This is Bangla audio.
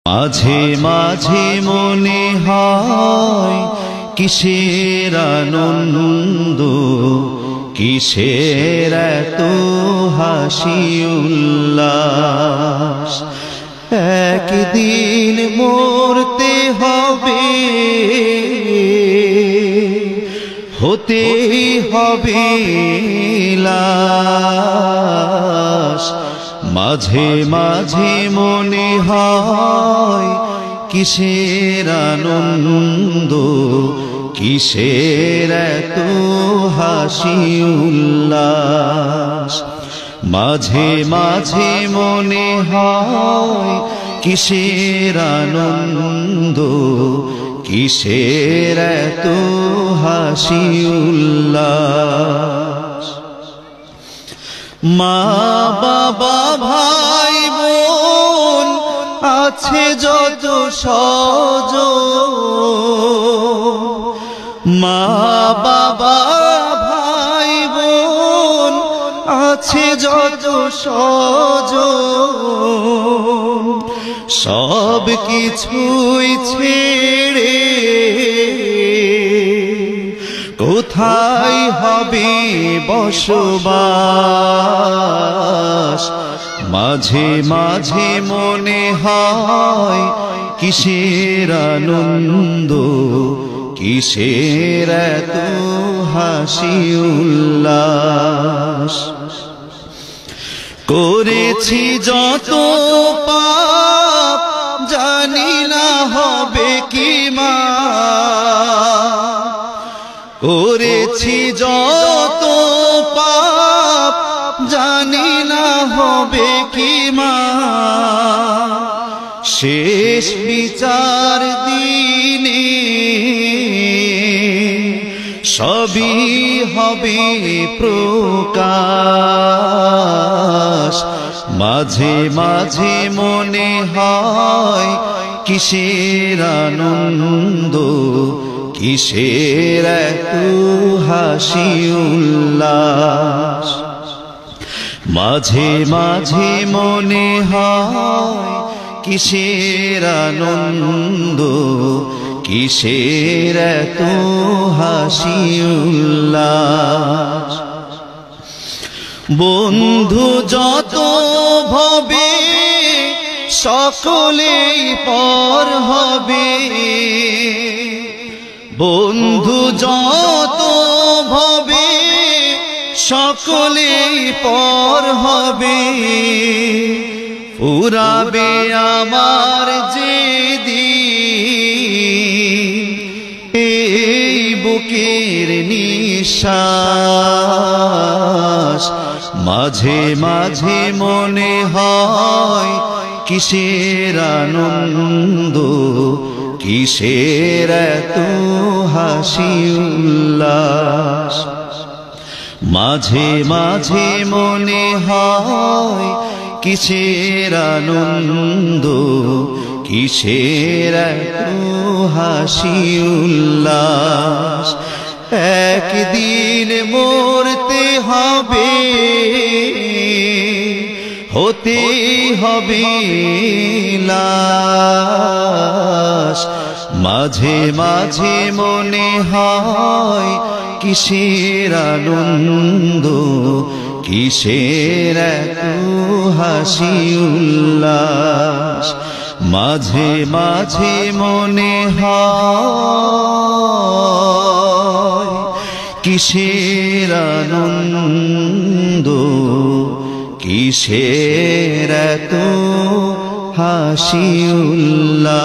মাঝে মাঝে মনে হয় কিসের আনন্দ, কিসের এত হাসি উল্লাস। একদিন মরতে হবে, হতেই হবে লাশ। মাঝে মাঝে মনে হয় কিসের আনন্দ, কিসের এত হাসি উল্লাস। মাঝে মাঝে মনে হয় কিসের আনন্দ, কিসের এত হাসি উল্লাস। মা বাবা ভাই বোন আছে যত স্বজন, মা বাবা ভাই বোন আছে যত স্বজন, সব কিছুই ছেড়ে কোথায় হবে বসবাস। মাঝে মাঝে মনে হয় কিসের আনন্দ, কিসের এত হাসি উল্লাস। করেছি যত পাপ জানি না হবে কি মা, করেছি যত পাপ জানি না হবে কি মা। শেষ বিচার দিনে সবই হবে প্রকাশ। মাঝে মাঝে মনে হয় কিসের আনন্দ, কিসের এত হাসি উল্লাস। মাঝে মাঝে মনে হয় কিসের আনন্দ, কিসের এত হাসি উল্লাস। বন্ধু যত ভবে সকলেই পর হবে, বন্ধু যত ভবে সকলেই পর হবে। ফুরাবে আমার যেদিন এই বুকের নিঃশ্বাস। মাঝে মাঝে মনে হয় কিসের আনন্দ, কিসের এত হাসি উল্লাস। মাঝে মাঝে মনে হয় কিসের আনন্দ, কিসের এত হাসি উল্লাস। একদিন মরতে হবে, হতেই হবে লাশ। মাঝে মাঝে মনে হয় কিসের আনন্দ, কিসের এত হাসি উল্লাস। মাঝে মাঝে মনে হয় কিসের আনন্দ, কিসের এত হাসি উল্লাস।